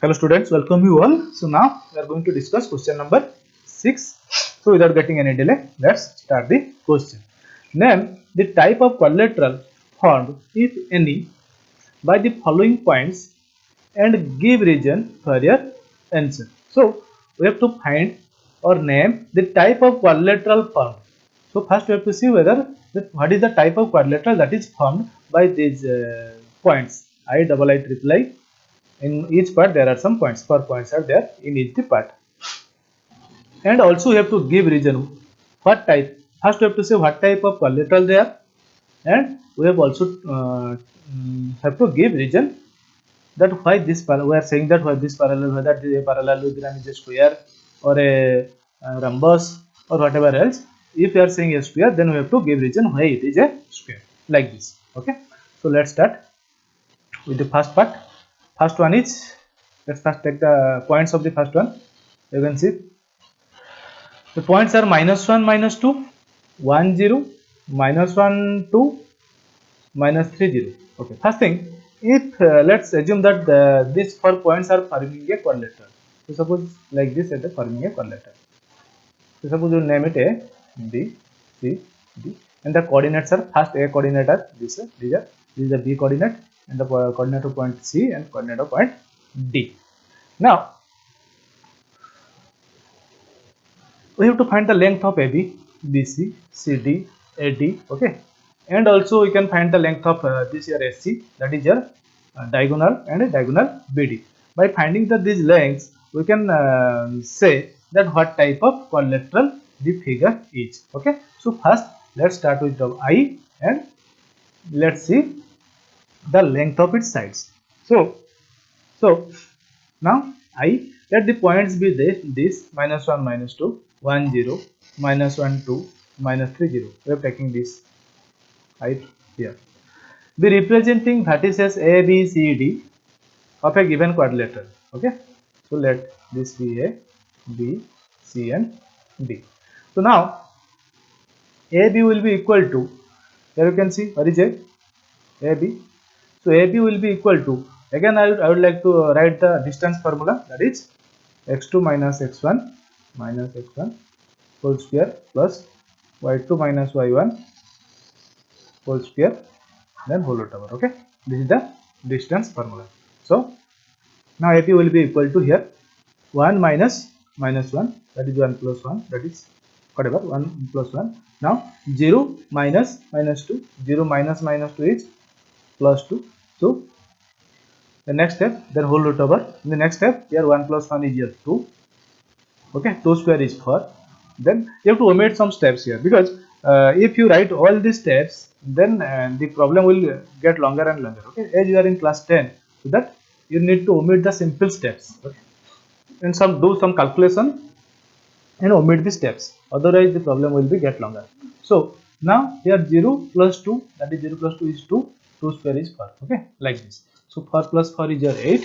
Hello students, welcome you all. So now we are going to discuss question number 6. So without getting any delay, let's start the question. Name the type of quadrilateral formed, if any, by the following points and give reason for your answer. So we have to find or name the type of quadrilateral formed. So first we have to see what is the type of quadrilateral that is formed by these points I, double I, triple I. In each part there are some points. 4 points are there in each part, and also we have to give reason what type. First we have to say what type of quadrilateral they are, and we have also have to give reason that why this we are saying that why this parallel, whether it is a parallelogram is a square or a rhombus or whatever else. If you are saying a square, then we have to give reason why it is a square, like this. Okay, so let's start with the first part. First one is, let's first take the points of the first one. You can see the points are -1, -2, 1, 0, -1, 2, -3, 0. Okay, first thing, if let's assume that these 4 points are forming a quadrilateral. So suppose like this, it is forming a quadrilateral. So suppose you name it A, B, C, D, and the coordinates are, first A coordinate are this is the B coordinate, and the coordinate of point C and coordinate of point D. Now we have to find the length of AB, BC, CD, AD. Okay, and also we can find the length of this here SC, that is your diagonal, and diagonal BD. By finding these lengths, we can say that what type of quadrilateral the figure is. Okay, so first let's start with the I, and let's see the length of its sides. So now I, let the points be this -1, -2, 1, 0, -1, 2, -3, 0. We are taking this height here. Be representing vertices A, B, C, D of a given quadrilateral. Okay, so let this be A, B, C, and D. So now AB will be equal to, here you can see what is A, AB. So AB will be equal to, again I would like to write the distance formula, that is x2 minus x1 whole square plus y2 minus y1 whole square, then whole root over. Okay, this is the distance formula. So now AP will be equal to, here 1 minus -1, that is 1 plus 1, that is whatever 1 plus 1. Now 0 minus -2, 0 minus -2 is +2. So the next step, then whole root over. In the next step, here 1 plus 1 is here 2. Okay, 2 square is 4. Then you have to omit some steps here, because if you write all these steps, then the problem will get longer and longer. Okay, as you are in class 10, so that you need to omit the simple steps. Okay, and do some calculation and omit the steps. Otherwise, the problem will be get longer. So now here 0 plus 2, that is 0 plus 2 is 2. 2 square is 4. Okay, like this. So 4 plus 4 is your 8.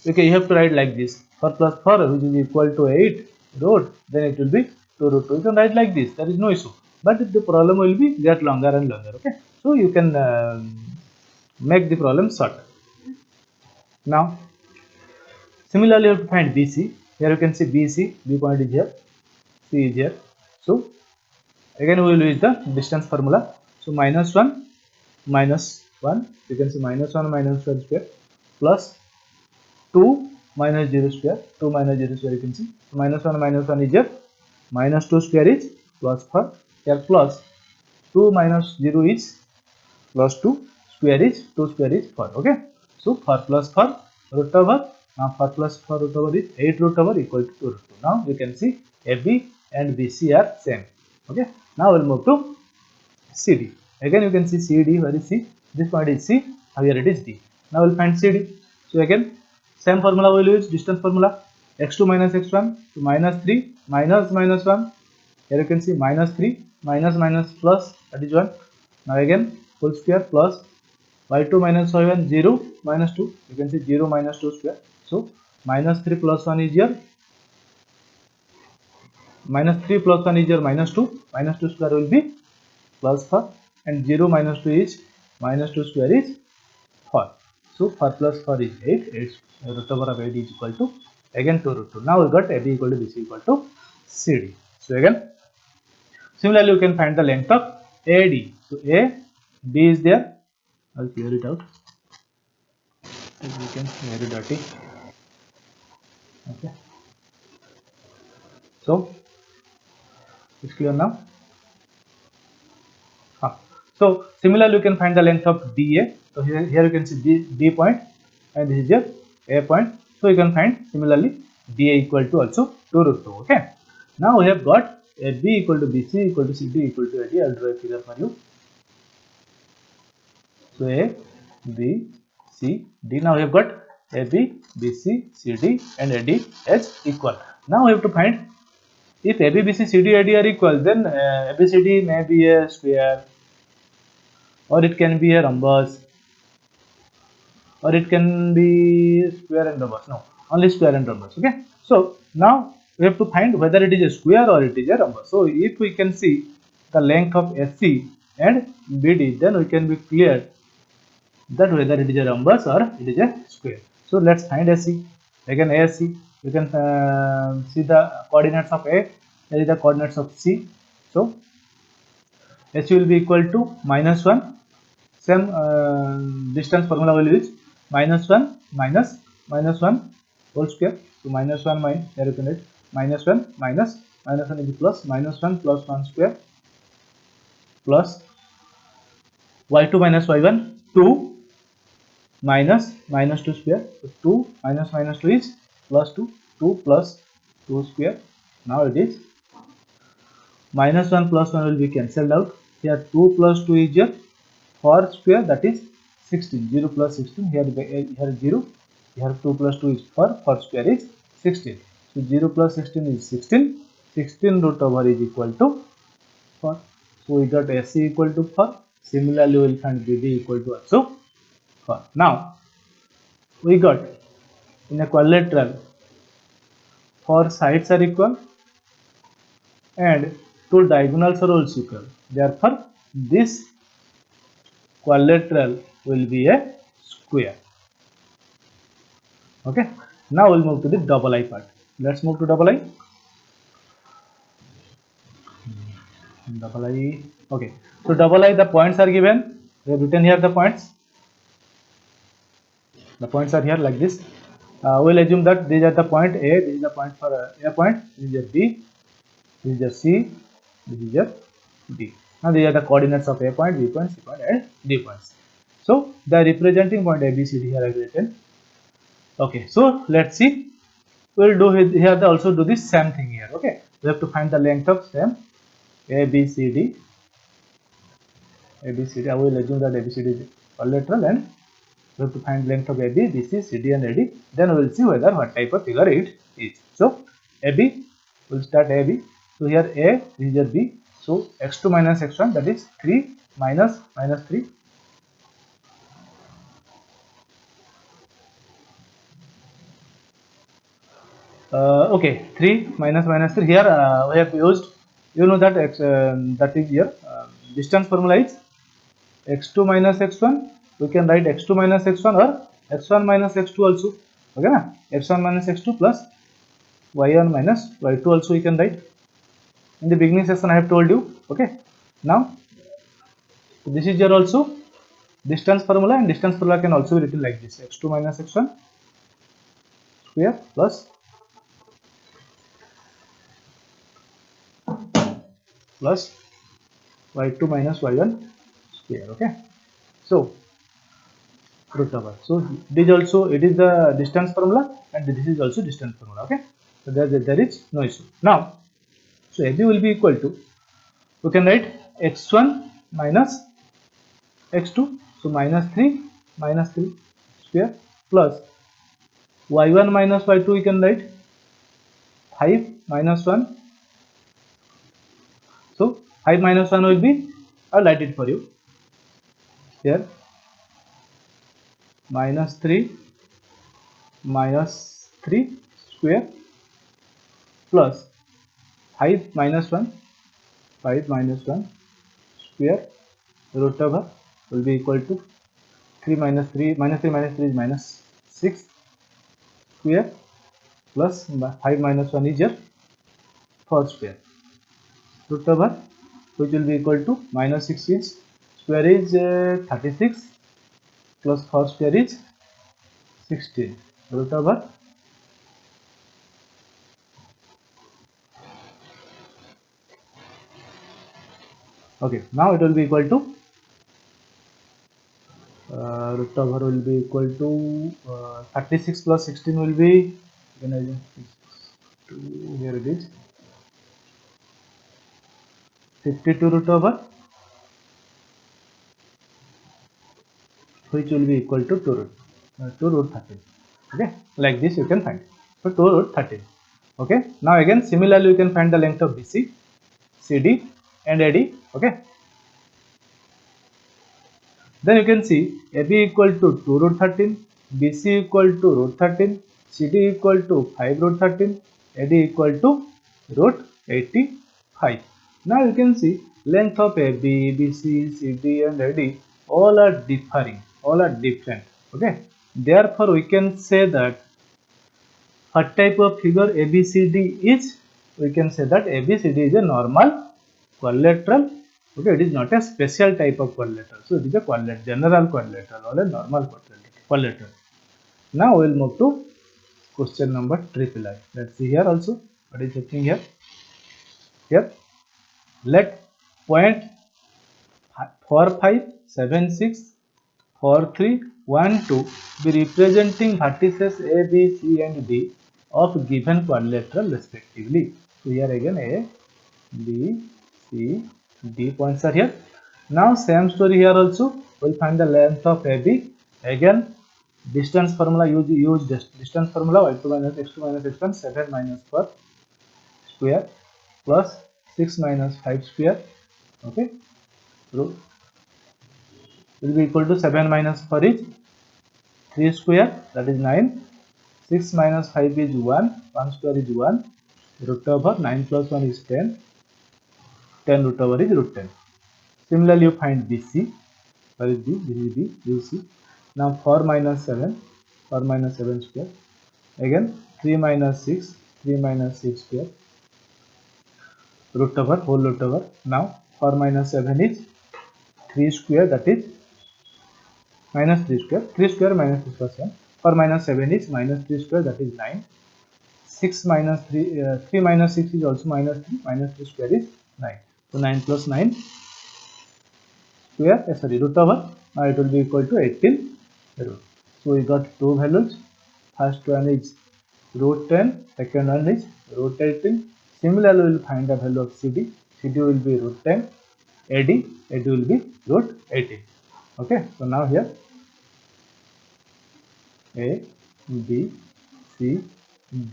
Okay, you have to write like this. 4 plus 4, which is equal to 8 root, then it will be 2 root 2. You can write like this, there is no issue. But the problem will be get longer and longer. Okay, so you can make the problem short. Now similarly, you have to find BC. Here you can see BC, B point is here, C is here. So again we will use the distance formula. So -1 minus 1, you can see -1 minus 1 square plus 2 minus 0 square, 2 minus 0 square, you can see -1 minus 1 is here, -2 square is plus 4, here plus 2 minus 0 is plus 2, square is 2 square is 4. Okay, so 4 plus 4 root over, now 4 plus 4 root over is 8 root over equal to 2 root 2. Now you can see AB and BC are same. Okay, now we'll move to CD. Again you can see CD, where is C? This point is C, here it is D. Now we'll find CD. So again same formula we will use, distance formula. X2 minus x1, so -3 minus -1. Here you can see -3 minus minus plus, that is 1. Now again whole square plus y2 minus y1, 0 minus 2. You can see 0 minus 2 square. So -3 plus 1 is here, -3 plus 1 is here -2. -2 square will be plus 4, and 0 minus 2 is -2 square is 4. So 4 plus 4 is 8. 8 root over of 8 is equal to again 2 root 2. Now we got AB equal to BC equal to CD. So again, similarly you can find the length of AD. So AB is there. I'll clear it out. We can very dirty. Okay. So it's clear now. So similarly, you can find the length of DA. So here you can see D point, and this is your A point. So you can find similarly DA equal to also 2 root 2. Okay. Now we have got AB equal to BC equal to CD equal to AD. I'll draw a figure for you. So A, B, C, D. Now we have got AB, BC, CD, and AD as equal. Now we have to find if AB, BC, CD, AD are equal, then ABCD may be a square, or it can be a rhombus, or it can be square and rhombus. No, only square and rhombus. Okay. So now we have to find whether it is a square or it is a rhombus. So if we can see the length of SC and BD, then we can be clear that whether it is a rhombus or it is a square. So let's find SC. Again, ASC. You can see the coordinates of A. Here is the coordinates of C. So SC will be equal to -1. Same distance formula will use -1 minus -1 whole square. So -1 minus, here you can write -1 minus -1 is plus -1 plus 1 square plus y2 minus y1 2 minus -2 square. So 2 minus -2 is plus 2, 2 plus 2 square. Now it is -1 plus 1 will be cancelled out. Here 2 plus 2 is your 4 square, that is 16. 0 plus 16, here 0, here 2 plus 2 is 4, 4 square is 16. So 0 plus 16 is 16. 16 root over is equal to 4. So we got SC equal to 4. Similarly, we will find BD equal to also 4. Now we got in a quadrilateral 4 sides are equal and 2 diagonals are also equal. Therefore, this quadrilateral will be a square. Okay. Now we'll move to the double I part. Let's move to double I. Double I. Okay. So double I, the points are given. We have written here the points. The points are here like this. We'll assume that these are the point A. This is the point for A point. This is your B. This is your C. This is your D. Now these are the coordinates of A point, B point, C point, and D points. So the representing point A, B, C, D here I have written. Okay. So let's see. We'll do here also do the same thing here. Okay. We have to find the length of same A, B, C, D. A, B, C, D. I will assume that A, B, C, D is quadrilateral, and we have to find length of AB, BC, CD, and AD. Then we will see whether what type of figure it is. So AB, we'll start AB. So here A, this is your B. So x2 minus x1, that is 3 minus -3. Okay, 3 minus -3. Here we have used, you know that that is here distance formula is x2 minus x1. We can write x2 minus x1 or x1 minus x2 also. Okay, na? x1 minus x2 plus y1 minus y2 also we can write. In the beginning session I have told you. Okay. Now this is your also distance formula, and distance formula can also be written like this: x2 minus x1 square plus y2 minus y1 square. Okay. So root over. So this also, it is the distance formula, and this is also distance formula. Okay. So there is no issue. Now, so AB will be equal to, we can write x1 minus x2. So -3 square plus y1 minus y2, we can write 5 minus 1. So 5 minus 1 will be, I'll write it for you here, -3 minus 3 square plus 5 minus 1 square root over will be equal to 3 minus 3 minus 3 minus 3 is minus 6 square plus 5 minus 1 is your 4 square root over which will be equal to minus 6 is square is 36 plus 4 square is 16 root over okay now it will be equal to root over will be equal to 36 plus 16 will be here it is 52 root over which will be equal to 2 root 13 okay like this you can find so 2 root 13 okay now again similarly you can find the length of BC CD and AD okay then you can see AB equal to 2 root 13 BC equal to root 13 CD equal to 5 root 13 AD equal to root 85 now you can see length of AB BC CD and AD all are differing all are different okay therefore we can say that what type of figure ABCD is we can say that ABCD is a normal quadrilateral okay it is not a special type of quadrilateral so it is a quadrilateral general quadrilateral or a normal quadrilateral now we will move to question number triple I let's see here also what is happening here let point 4 5 7 6 4 3 1 2 be representing vertices A B C and D of given quadrilateral respectively so here again A B C D points are here now same story here also we'll find the length of AB again distance formula use distance formula y2 minus x2 minus x1 7 minus 4 square plus 6 minus 5 square okay so will be equal to 7 minus 4 is 3 square that is 9 6 minus 5 is 1 1 square is 1 root over 9 plus 1 is 10 10 root over is root 10 similarly you find BC where is B this is B you see now 4 minus 7 4 minus 7 square again 3 minus 6 3 minus 6 square root over whole root over now 4 minus 7 is 3 square that is minus 3 square 3 square minus 3 plus 1 4 minus 7 is minus 3 square that is 9 6 minus 3 3 minus 6 is also minus 3 minus 3 square is 9 so 9 plus 9 square sorry root over now it will be equal to 18 root so we got two values first one is root 10 second one is root 18 similarly we will find the value of CD will be root 10 AD will be root 18 okay so now here A B C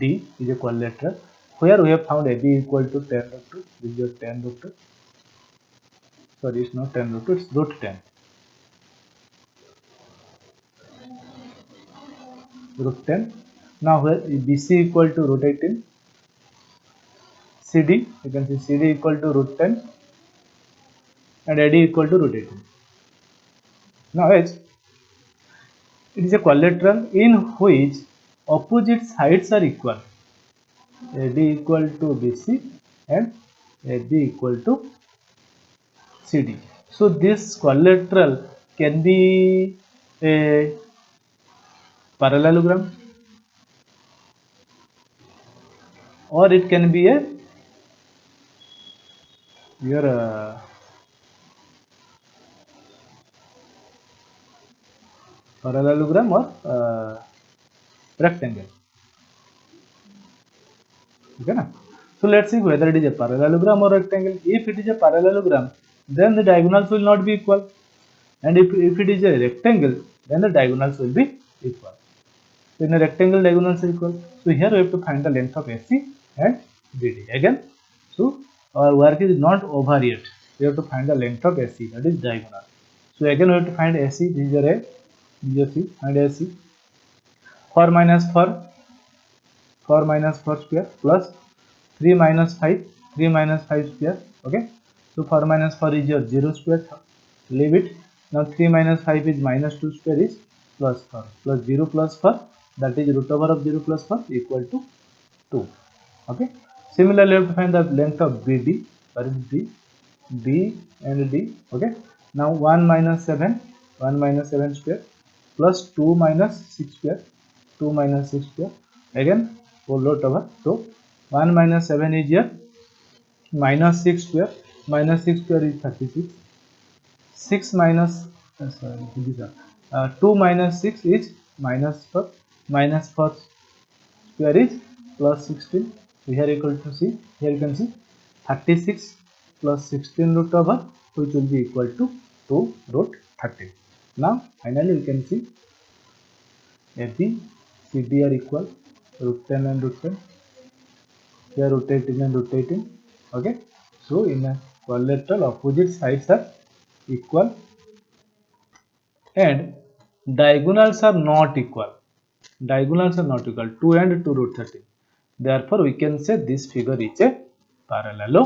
D is a quadrilateral where we have found AB equal to 10 root 2 this is your 10 root 2 sorry it's not 10 root 2 it's root 10 root 10 now where BC equal to root 18 CD you can see CD equal to root 10 and AD equal to root 18 now H it is a quadrilateral in which opposite sides are equal AD equal to BC and AB equal to CD so this quadrilateral can be a parallelogram or it can be a your parallelogram or rectangle okay na? So let's see whether it is a parallelogram or rectangle if it is a parallelogram then the diagonals will not be equal and if it is a rectangle then the diagonals will be equal so in a rectangle diagonals are equal so here we have to find the length of AC and BD again so our work is not over yet we have to find the length of AC that is diagonal so again we have to find AC this is your A this is your C and AC 4 minus 4 minus 4 square plus 3 minus 5 3 minus 5 square okay so 4 minus 4 is your 0 square leave it Now 3 minus 5 is minus 2 square is plus 4. Plus 0 plus 4, that is root over of 0 plus 4 equal to 2. Okay. Similarly, you have to find the length of BD. That is B and D. Okay. Now 1 minus 7 square plus 2 minus 6 square, 2 minus 6 square. Again, whole lot over. So 1 minus 7 is here, minus 6 square. Minus 6 square is 36. 6 minus, sorry, these are, 2 minus 6 is minus 4. Minus 4 square is plus 16. So here equal to see, here you can see 36 plus 16 root over, which will be equal to 2 root 13. Now finally we can see AB, CD are equal, root 10 and root 10. Here root 18 and root 18. Okay. So in a quadrilateral, opposite sides are equal and diagonals are not equal. Diagonals are not equal, 2 and 2 root 13. Therefore, we can say this figure is a parallelogram.